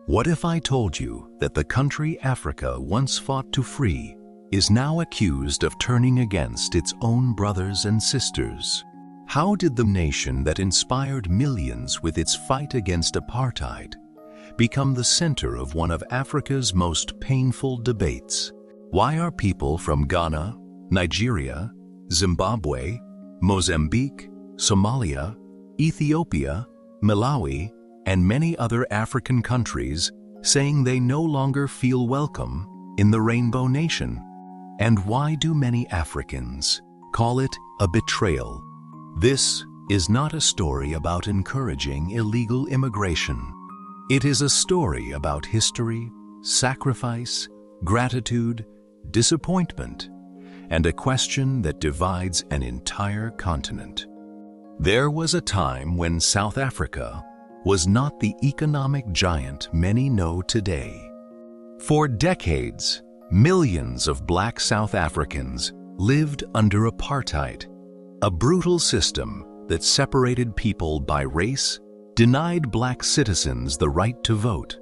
What if I told you that the country Africa once fought to free is now accused of turning against its own brothers and sisters? How did the nation that inspired millions with its fight against apartheid become the center of one of Africa's most painful debates? Why are people from Ghana, Nigeria, Zimbabwe, Mozambique, Somalia, Ethiopia, Malawi, and many other African countries saying they no longer feel welcome in the Rainbow Nation? And why do many Africans call it a betrayal? This is not a story about encouraging illegal immigration. It is a story about history, sacrifice, gratitude, disappointment, and a question that divides an entire continent. There was a time when South Africa was not the economic giant many know today. For decades, millions of Black South Africans lived under apartheid, a brutal system that separated people by race, denied Black citizens the right to vote,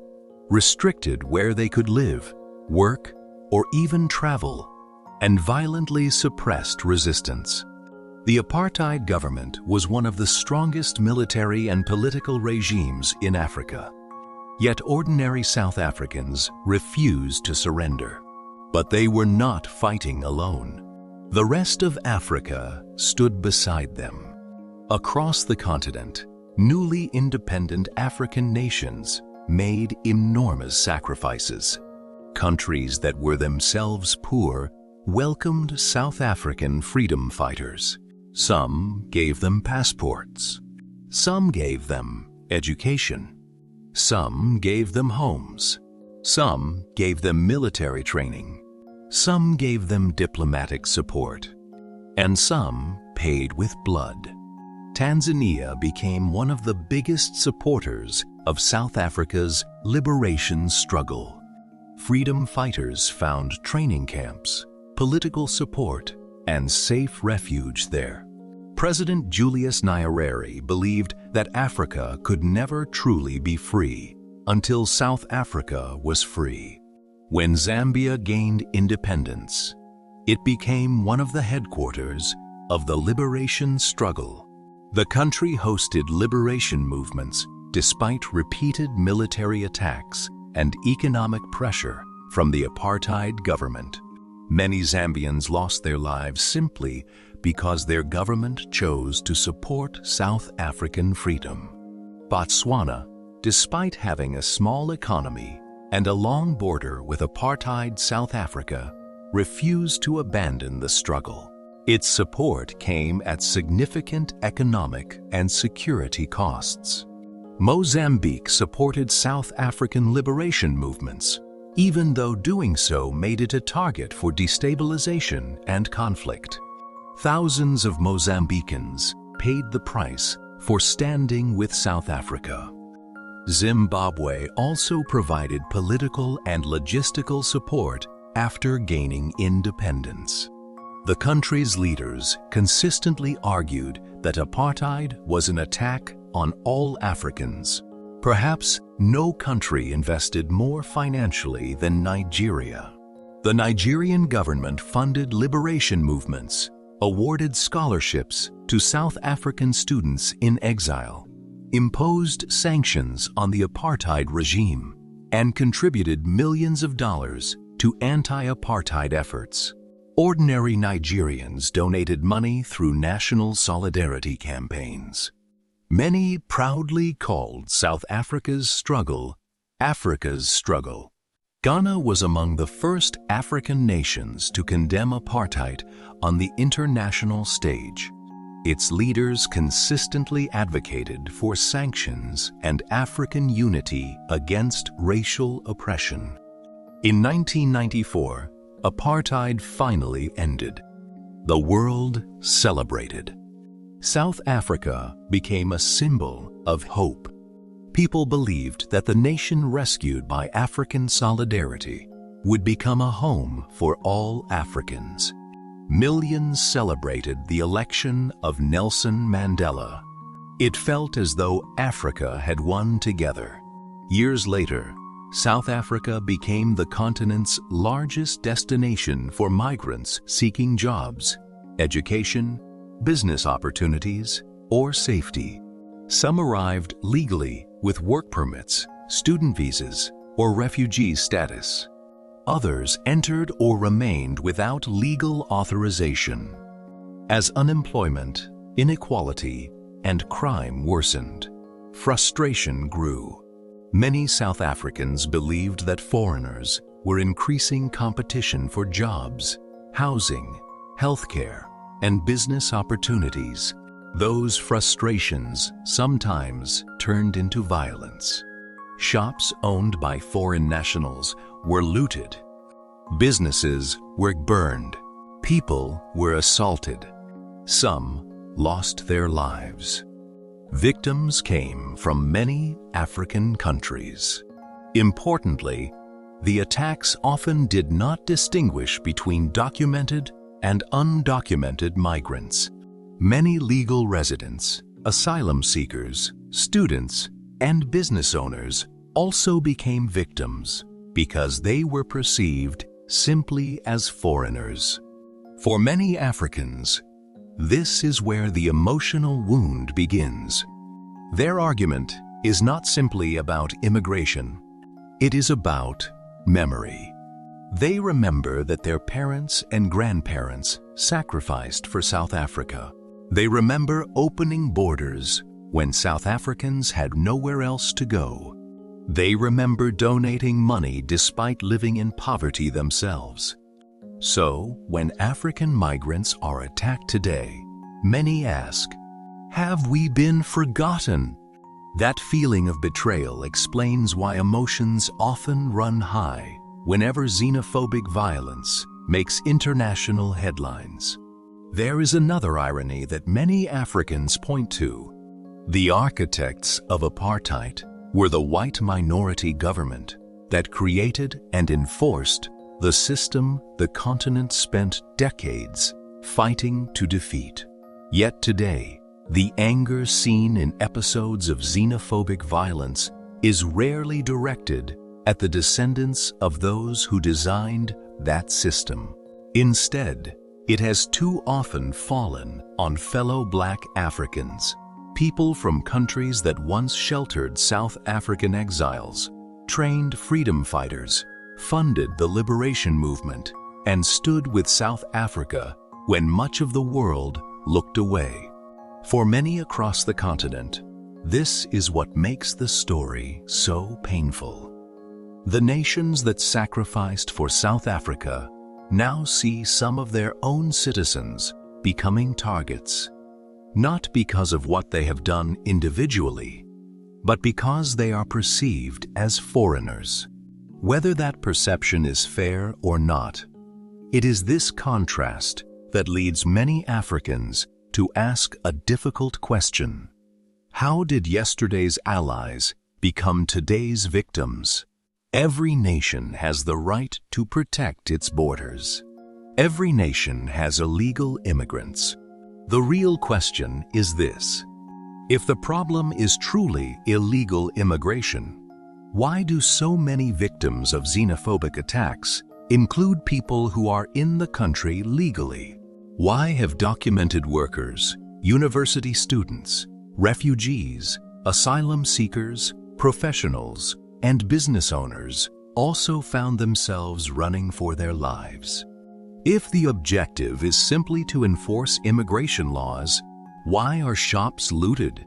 restricted where they could live, work, or even travel, and violently suppressed resistance. The apartheid government was one of the strongest military and political regimes in Africa. Yet ordinary South Africans refused to surrender. But they were not fighting alone. The rest of Africa stood beside them. Across the continent, newly independent African nations made enormous sacrifices. Countries that were themselves poor welcomed South African freedom fighters. Some gave them passports. Some gave them education. Some gave them homes. Some gave them military training. Some gave them diplomatic support. And some paid with blood. Tanzania became one of the biggest supporters of South Africa's liberation struggle. Freedom fighters found training camps, political support, and safe refuge there. President Julius Nyerere believed that Africa could never truly be free until South Africa was free. When Zambia gained independence, it became one of the headquarters of the liberation struggle. The country hosted liberation movements despite repeated military attacks and economic pressure from the apartheid government. Many Zambians lost their lives simply because their government chose to support South African freedom. Botswana, despite having a small economy and a long border with apartheid South Africa, refused to abandon the struggle. Its support came at significant economic and security costs. Mozambique supported South African liberation movements, even though doing so made it a target for destabilization and conflict. Thousands of Mozambicans paid the price for standing with South Africa. Zimbabwe also provided political and logistical support after gaining independence. The country's leaders consistently argued that apartheid was an attack on all Africans. Perhaps no country invested more financially than Nigeria. The Nigerian government funded liberation movements, awarded scholarships to South African students in exile, imposed sanctions on the apartheid regime, and contributed millions of dollars to anti-apartheid efforts. Ordinary Nigerians donated money through national solidarity campaigns. Many proudly called South Africa's struggle Africa's struggle. Ghana was among the first African nations to condemn apartheid on the international stage. Its leaders consistently advocated for sanctions and African unity against racial oppression. In 1994, apartheid finally ended. The world celebrated. South Africa became a symbol of hope. People believed that the nation rescued by African solidarity would become a home for all Africans. Millions celebrated the election of Nelson Mandela. It felt as though Africa had won together. Years later, South Africa became the continent's largest destination for migrants seeking jobs, education, business opportunities, or safety. Some arrived legally with work permits, student visas, or refugee status. Others entered or remained without legal authorization. As unemployment, inequality, and crime worsened, frustration grew. Many South Africans believed that foreigners were increasing competition for jobs, housing, healthcare, and business opportunities. Those frustrations sometimes turned into violence. Shops owned by foreign nationals were looted. Businesses were burned. People were assaulted. Some lost their lives. Victims came from many African countries. Importantly, the attacks often did not distinguish between documented and undocumented migrants. Many legal residents, asylum seekers, students, and business owners also became victims because they were perceived simply as foreigners. For many Africans, this is where the emotional wound begins. Their argument is not simply about immigration. It is about memory. They remember that their parents and grandparents sacrificed for South Africa. They remember opening borders when South Africans had nowhere else to go. They remember donating money despite living in poverty themselves. So, when African migrants are attacked today, many ask, "Have we been forgotten?" That feeling of betrayal explains why emotions often run high whenever xenophobic violence makes international headlines. There is another irony that many Africans point to. The architects of apartheid were the white minority government that created and enforced the system the continent spent decades fighting to defeat. Yet today, the anger seen in episodes of xenophobic violence is rarely directed at the descendants of those who designed that system. Instead, it has too often fallen on fellow Black Africans, people from countries that once sheltered South African exiles, trained freedom fighters, funded the liberation movement, and stood with South Africa when much of the world looked away. For many across the continent, this is what makes the story so painful. The nations that sacrificed for South Africa now see some of their own citizens becoming targets, not because of what they have done individually, but because they are perceived as foreigners. Whether that perception is fair or not, it is this contrast that leads many Africans to ask a difficult question. How did yesterday's allies become today's victims? Every nation has the right to protect its borders. Every nation has illegal immigrants. The real question is this: if the problem is truly illegal immigration, why do so many victims of xenophobic attacks include people who are in the country legally? Why have documented workers, university students, refugees, asylum seekers, professionals, and business owners also found themselves running for their lives? If the objective is simply to enforce immigration laws, why are shops looted?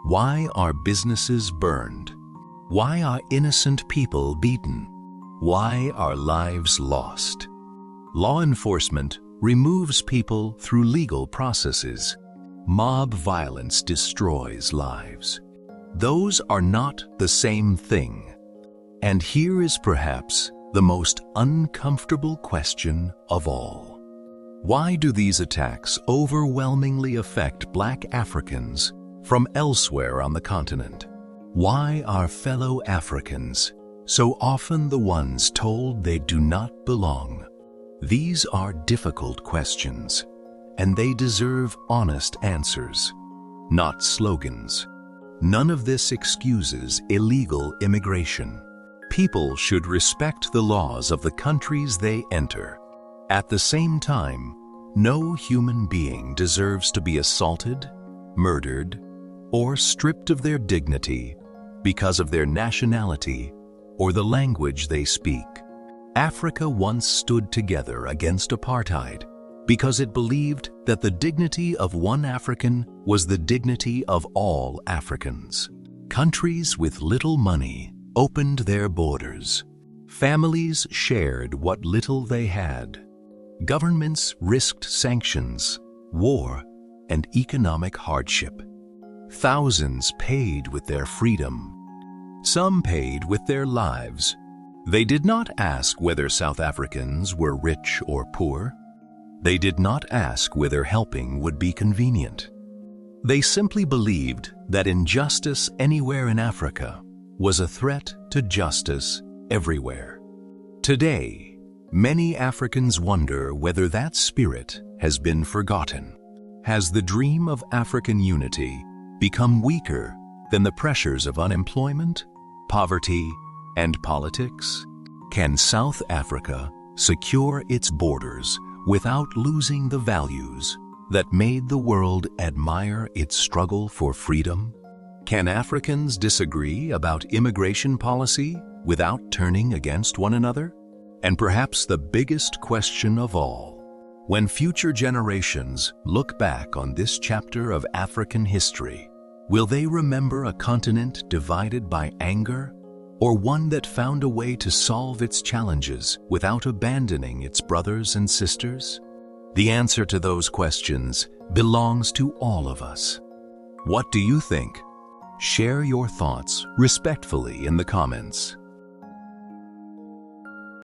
Why are businesses burned? Why are innocent people beaten? Why are lives lost? Law enforcement removes people through legal processes. Mob violence destroys lives. Those are not the same thing. And here is perhaps the most uncomfortable question of all. Why do these attacks overwhelmingly affect Black Africans from elsewhere on the continent? Why are fellow Africans so often the ones told they do not belong? These are difficult questions, and they deserve honest answers, not slogans. None of this excuses illegal immigration. People should respect the laws of the countries they enter. At the same time, no human being deserves to be assaulted, murdered, or stripped of their dignity because of their nationality or the language they speak. Africa once stood together against apartheid because it believed that the dignity of one African was the dignity of all Africans. Countries with little money opened their borders. Families shared what little they had. Governments risked sanctions, war, and economic hardship. Thousands paid with their freedom. Some paid with their lives. They did not ask whether South Africans were rich or poor. They did not ask whether helping would be convenient. They simply believed that injustice anywhere in Africa was a threat to justice everywhere. Today, many Africans wonder whether that spirit has been forgotten. Has the dream of African unity become weaker than the pressures of unemployment, poverty, and politics? Can South Africa secure its borders without losing the values that made the world admire its struggle for freedom? Can Africans disagree about immigration policy without turning against one another? And perhaps the biggest question of all, when future generations look back on this chapter of African history, will they remember a continent divided by anger, or one that found a way to solve its challenges without abandoning its brothers and sisters? The answer to those questions belongs to all of us. What do you think? Share your thoughts respectfully in the comments.